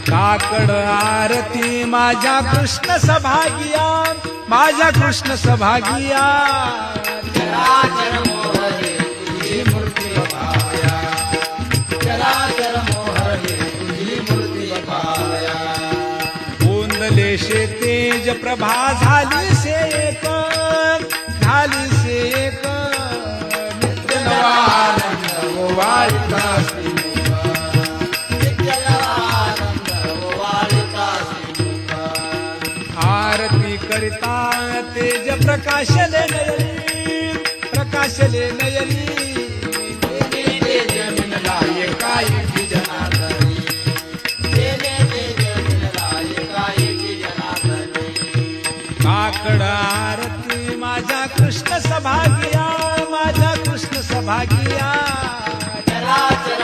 काकड आरती माझ्या कृष्ण सभागिया, माझ्या कृष्ण सभागिया. चराचर मोहर हे तुझी मूर्ती पाया, चराचर मोहर हे तुझी मूर्ती पाया. गोंदले शे तेज प्रभा झाली से एक, झाली से एक. नित्य नवानंद ओवाळिता श्रीमुख, नित्य आनंद ओवाळिता श्रीमुख. आरती करिता तेज प्रकाशले नयनी, प्रकाशले नयनी. तेने तेज मिनला एकाएकी जनार्दनी, तेने तेज मिनला एकाएकी जनार्दनी. काकड आरती माझ्या कृष्ण सभागिया, माझ्या कृष्ण सभागिया. चराचर